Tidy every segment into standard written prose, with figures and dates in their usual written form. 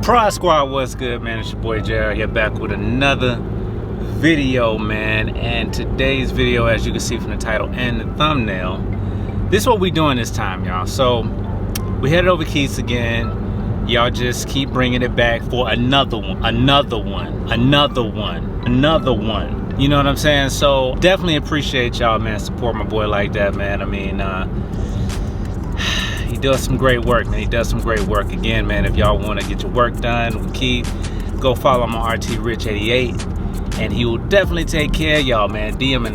Prod Squad, what's good, man? It's your boy JR here, back with another video, man. And today's video, as you can see from the title and the thumbnail, this is what we doing this time, y'all. So we headed over Keith's again. Y'all just keep bringing it back for another one. You know what I'm saying? So definitely appreciate y'all, man. Support my boy like that, man. I mean, he does some great work, man. He does some great work. Again, man, if y'all want to get your work done with Keith, go follow him on RTRich88, and he will definitely take care of y'all, man. DM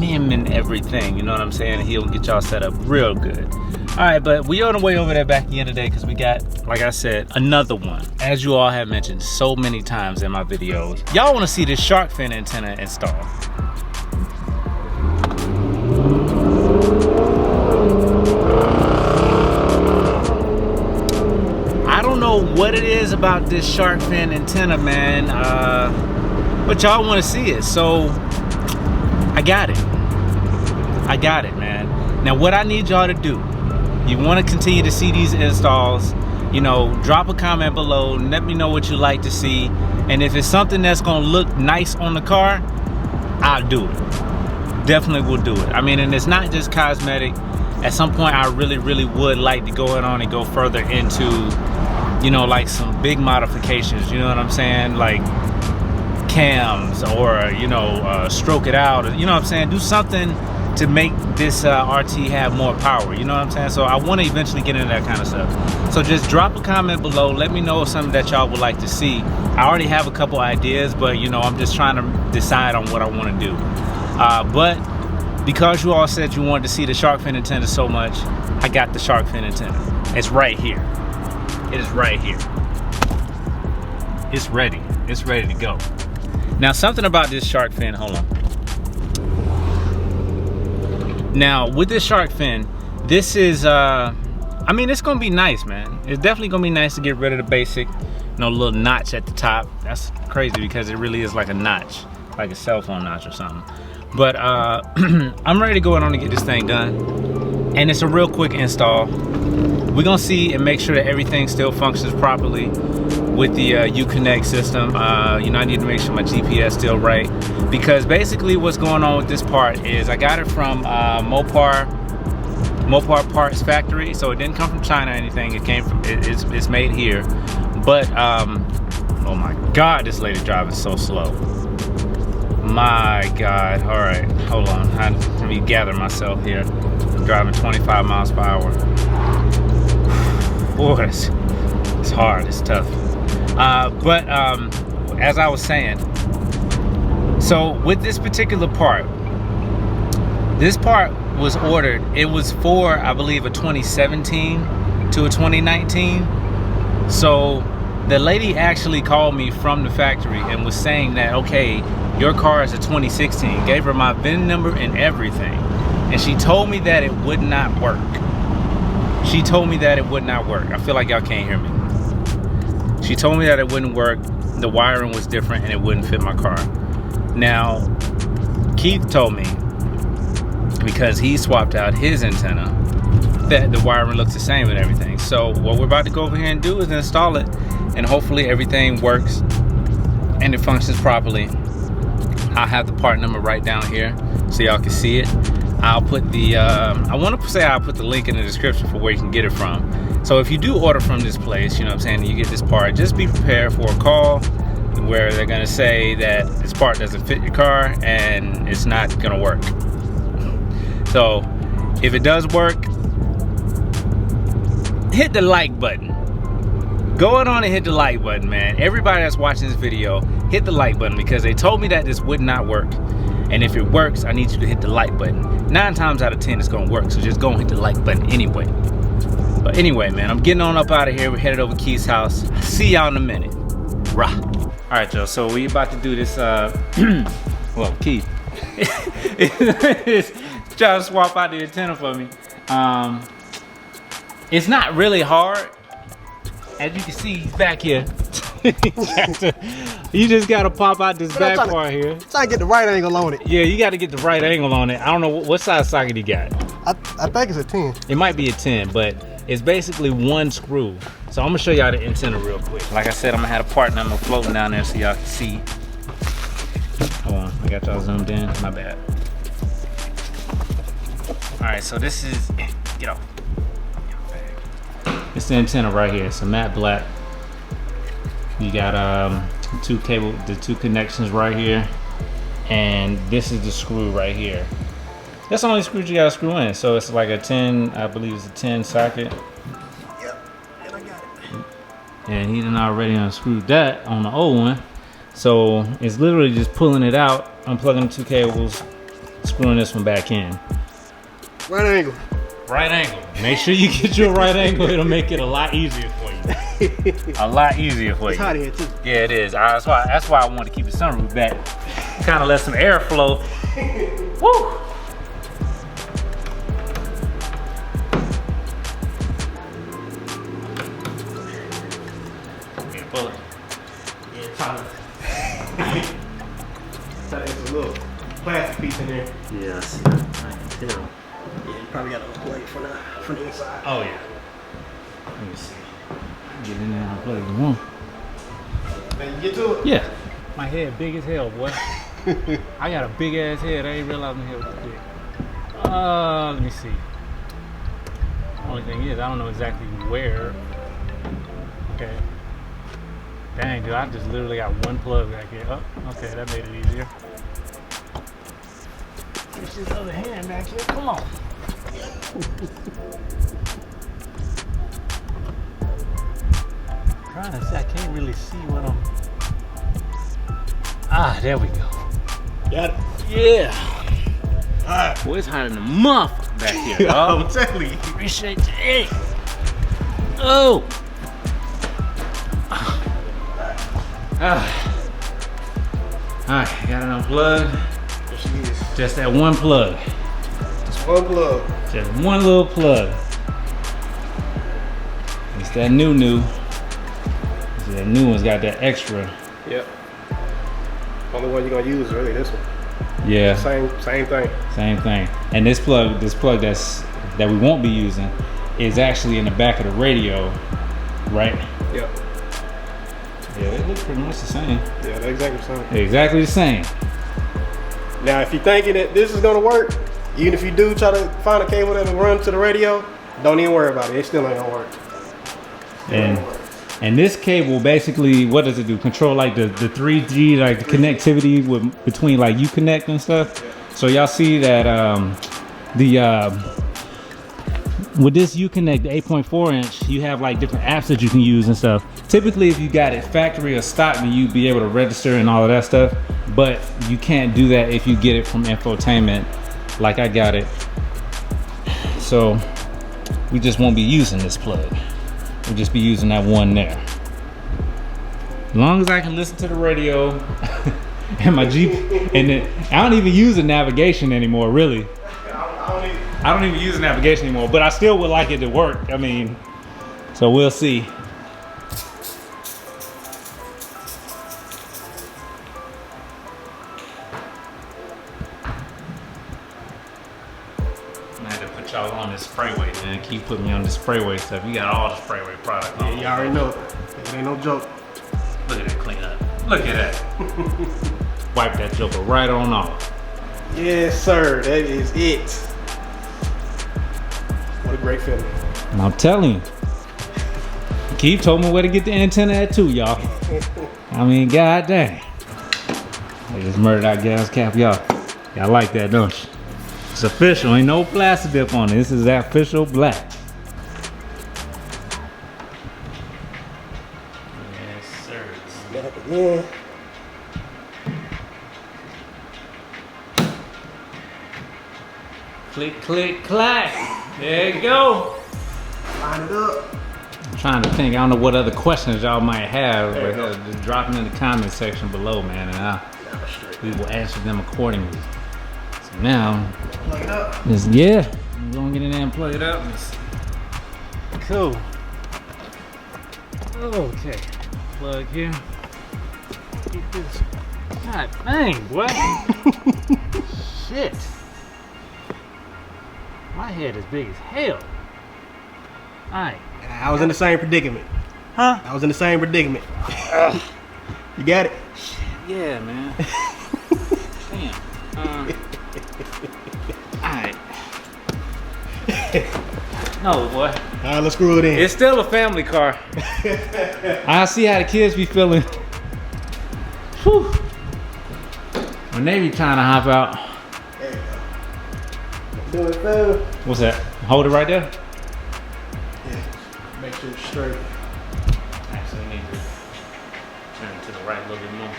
him and everything. You know what I'm saying? He'll get y'all set up real good. All right, but we on the way over there back again today because we got, like I said, another one. As you all have mentioned so many times in my videos, y'all want to see this shark fin antenna installed. I don't know what it is about this shark fin antenna, man, but y'all want to see it, so I got it. Man. Now, what I need y'all to do, you want to continue to see these installs, you know, drop a comment below, let me know what you like to see, and if it's something that's gonna look nice on the car, I'll do it. Definitely will do it. I mean, and it's not just cosmetic. At some point I really would like to go on and go further into, you know, like some big modifications, you know what I'm saying, like cams, or you know, stroke it out, you know what I'm saying, do something to make this RT have more power, you know what I'm saying? So I want to eventually get into that kind of stuff. So just drop a comment below, let me know something that y'all would like to see. I already have a couple ideas, but you know, I'm just trying to decide on what I want to do. But because you all said you wanted to see the shark fin antenna so much, I got the shark fin antenna. It's right here. It is right here. It's ready to go. Now, something about this shark fin, hold on. Now, with this shark fin, this is, I mean, it's gonna be nice, man. It's definitely gonna be nice to get rid of the basic, you know, little notch at the top. That's crazy because it really is like a notch, like a cell phone notch or something. But I'm ready to go on and get this thing done. And it's a real quick install. We're gonna see and make sure that everything still functions properly with the Uconnect system. You know, I need to make sure my GPS still right, because basically what's going on with this part is I got it from Mopar Parts Factory, so it didn't come from China or anything. It came from, it's made here. But oh my God, this lady driving so slow. My God. All right, hold on. Let me gather myself here. I'm driving 25 miles per hour. Boy, it's hard, it's tough. But as I was saying, so with this particular part, this part was ordered, it was for, I believe, a 2017 to a 2019. So the lady actually called me from the factory and was saying that, okay, your car is a 2016. Gave her my VIN number and everything, and she told me that it would not work. She told me that it would not work. I feel like y'all can't hear me. She told me that it wouldn't work, the wiring was different, and it wouldn't fit my car. Now, Keith told me, because he swapped out his antenna, that the wiring looks the same and everything. So what we're about to go over here and do is install it, and hopefully everything works and it functions properly. I'll have the part number right down here so y'all can see it. I'll put the, I want to say I'll put the link in the description for where you can get it from. So if you do order from this place, you know what I'm saying, you get this part, just be prepared for a call where they're gonna say that this part doesn't fit your car and it's not gonna work. So if it does work, hit the like button. Go on and hit the like button, man. Everybody that's watching this video, hit the like button, because they told me that this would not work. And if it works, I need you to hit the like button. 9 times out of 10, it's gonna work, so just go and hit the like button anyway. But anyway, man, I'm getting on up out of here. We're headed over to Keith's house. See y'all in a minute. Rah. All right, y'all, so we about to do this, well, Keith is trying to swap out the antenna for me. It's not really hard. As you can see, he's back here. You just gotta pop out this back part here. Try to get the right angle on it. Yeah, you gotta get the right angle on it. I don't know what size socket you got. I think it's a 10. It might be a 10, but It's basically one screw. So I'm gonna show y'all the antenna real quick. Like I said, I'm gonna have a part number floating down there so y'all can see. Hold on, I got y'all zoomed in, my bad. All right, so this is, get off. It's the antenna right here. It's a matte black. You got the two connections right here, and this is the screw right here. That's the only screw you gotta screw in. So it's like a 10, I believe it's a 10 socket. Yep, and I got it. And he done already unscrewed that on the old one. So it's literally just pulling it out, unplugging the two cables, screwing this one back in. Right angle. Right angle. Make sure you get your right angle. It'll make it a lot easier for you. A lot easier for you. It's hot here too. Yeah, it is. That's why I wanted to keep the sunroof back. Kind of let some air flow. Woo! Yeah, pull it. Yeah, probably. So there's a little plastic piece in there. Yeah, I see that. I can tell. Yeah, you probably got to unplug it from the inside. Oh yeah. Let me see. Get in there and unplug the one. Man, you get to it? Yeah. My head big as hell, boy. I got a big ass head. I ain't realized my head was big. Let me see. Only thing is, I don't know exactly where. Okay. Dang, dude, I just literally got one plug back here. Oh, okay, that made it easier. Push this other hand back here. Come on. Trying to see, I can't really see what I'm. Ah, there we go. Got it? Yeah. Alright. Boy, it's hot in the muff back here, dog. I'm telling you. Appreciate you. Hey. Oh. Alright, got it unplugged. There she is. Just that one plug. Just one plug. Just one little plug. It's that new. See, that new one's got that extra. Yep. Only one you're gonna use is really this one. Yeah. Same thing. Same thing. And this plug that we won't be using is actually in the back of the radio, right? Yep. Yeah, they look pretty much the same. Yeah, they're exactly the same. They're exactly the same. Now, if you're thinking that this is gonna work, even if you do try to find a cable that'll run to the radio, don't even worry about it. It still ain't gonna work. And this cable basically, what does it do? Control like the 3G, like the connectivity between like Uconnect and stuff. So y'all see that with this Uconnect, the 8.4 inch, you have like different apps that you can use and stuff. Typically, if you got it factory or stock, then you'd be able to register and all of that stuff. But you can't do that if you get it from infotainment, like I got it. So we just won't be using this plug. We'll just be using that one there. As long as I can listen to the radio and my Jeep, and then I don't even use the navigation anymore, really. I don't even use the navigation anymore, but I still would like it to work. I mean, so we'll see. I had to put y'all on this sprayway, man. Keep putting me on the sprayway stuff. You got all the sprayway product on. Yeah, you already know. It ain't no joke. Look at that clean up. Look at that. Wipe that joker right on off. Yes, sir. That is it. What a great feeling. And I'm telling you, Keith told me where to get the antenna at too, y'all. I mean, god dang. I just murdered our gas cap, y'all. Y'all like that, don't you? It's official, ain't no plastic dip on it. This is official black. Yes, sir. Yeah. Click, click, clack. There you go. Line it up. I'm trying to think. I don't know what other questions y'all might have, but just drop them in the comment section below, man, and we will answer them accordingly. So now, plug it up. Yeah, I'm gonna get in there and plug it up. Cool. Okay, plug here. Get this. God dang, what? Shit. My head is big as hell. Alright. I was in the same predicament. Huh? I was in the same predicament. You got it? Yeah, man. Damn. Alright. No, boy. Alright, let's screw it in. It's still a family car. I see how the kids be feeling. Whew. When they be trying to hop out. There you go. Do it, fool. What's that? Hold it right there? Yeah. Make sure it's straight. Actually, I need to turn it to the right a little bit more.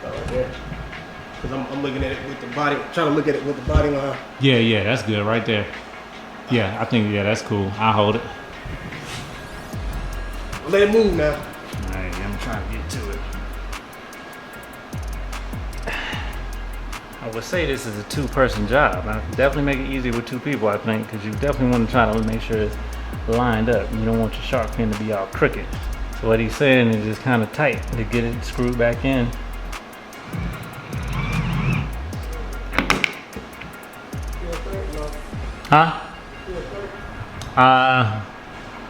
Right there. Because I'm looking at it with the body, trying to look at it with the body line. Yeah, that's good right there. Yeah, I think, that's cool. I'll hold it. Let it move now. Alright, I'm trying to get to it. I would say this is a two-person job. I definitely make it easier with two people, I think, because you definitely want to try to make sure it's lined up. You don't want your shark fin to be all crooked. So what he's saying is just kind of tight to get it screwed back in. Huh?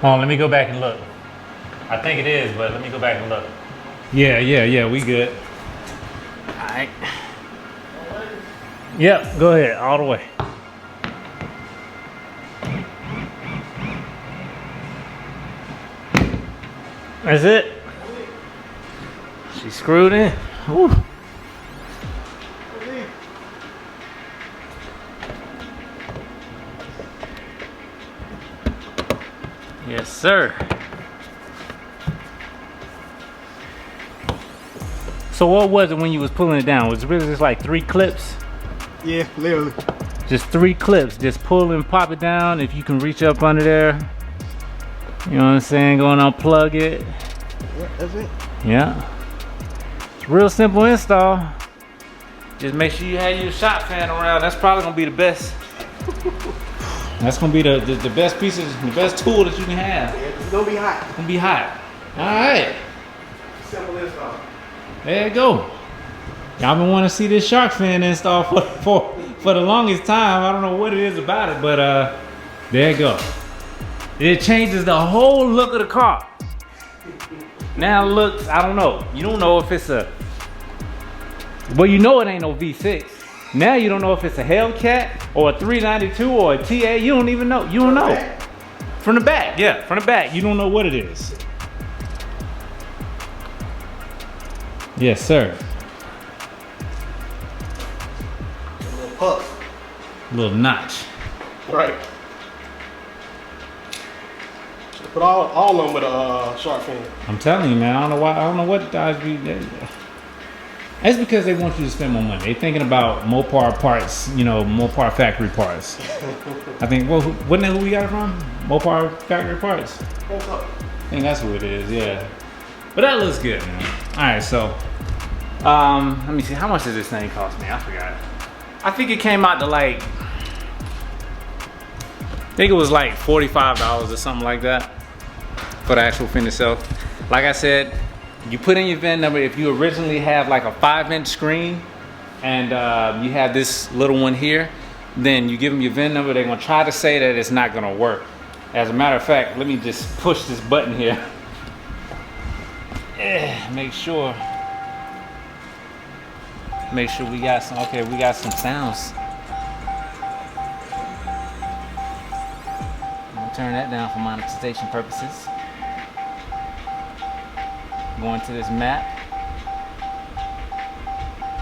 Hold on, let me go back and look. I think it is, but let me go back and look. Yeah, we good. Alright. Yep, go ahead, all the way. That's it. She screwed in. Woo. Yes, sir. So what was it when you was pulling it down? Was it really just like 3 clips? Yeah, literally. Just 3 clips. Just pull and pop it down. If you can reach up under there. You know what I'm saying? Go and unplug it. Yeah, that's it. Yeah. It's real simple install. Just make sure you have your shot fan around. That's probably gonna be the best. That's gonna be the best pieces, the best tool that you can have. Yeah, it's gonna be hot. It's gonna be hot. All right. Simple install. There you go. Y'all been wanting to see this shark fin install for the longest time. I don't know what it is about it, but there you go. It changes the whole look of the car. Now it looks, I don't know. You don't know if it's a, well, you know it ain't no V6. Now you don't know if it's a Hellcat or a 392 or a TA. You don't even know. You don't know. From the back, yeah, from the back. You don't know what it is. Yes, sir. A little puff. Little notch. Right. Put all of them with a shark fin. I'm telling you, man. I don't know why. I don't know what guys be. That's because they want you to spend more money. They're thinking about Mopar parts, you know, Mopar factory parts. I think, well, wasn't that who we got it from? Mopar factory parts. I think that's who it is, yeah. But that looks good, man. All right, so let me see. How much does this thing cost me? I forgot. I think it came out to like, I think it was like $45 or something like that for the actual fin itself. Like I said, you put in your VIN number. If you originally have like a 5-inch screen and you have this little one here, then you give them your VIN number. They're gonna try to say that it's not gonna work. As a matter of fact, let me just push this button here. Make sure we got some, okay, we got some sounds. I'm gonna turn that down for monetization purposes. Going to this map.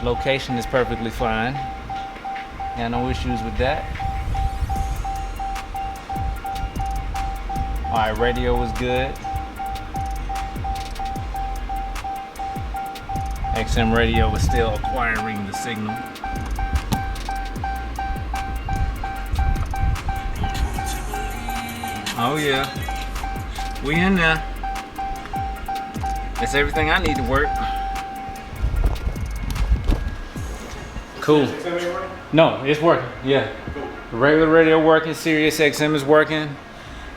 Location is perfectly fine. Got no issues with that. All right, radio was good. XM radio was still acquiring the signal. Oh yeah, we in there. That's everything I need to work. Cool. No, it's working. Yeah. The regular radio working, Sirius XM is working,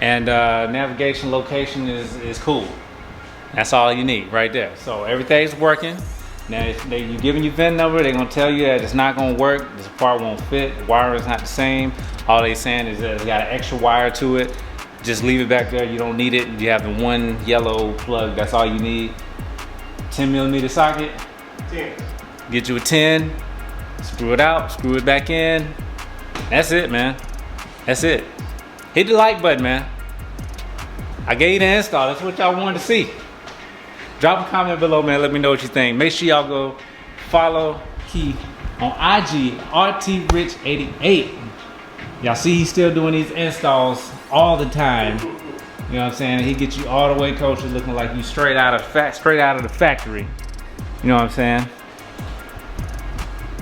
and navigation location is cool. That's all you need right there. So everything's working. Now you're giving your VIN number, they're gonna tell you that it's not gonna work, this part won't fit, the wire is not the same. All they're saying is that it's got an extra wire to it. just leave it back there. You don't need it. You have the one yellow plug. That's all you need. 10mm socket. 10. Get you a 10. Screw it out. Screw it back in. That's it, man. That's it. Hit the like button, man. I gave you the install. That's what y'all wanted to see. Drop a comment below, man. Let me know what you think. Make sure y'all go follow Keith on IG, RTRich88. Y'all see he's still doing these installs all the time. You know what I'm saying? He gets you all the way coaches looking like you straight out of the factory. You know what I'm saying?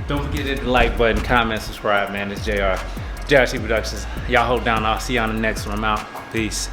Don't forget to hit the like button, comment, subscribe, man. It's JRTProductions. Y'all hold down. I'll see you on the next one. I'm out. Peace.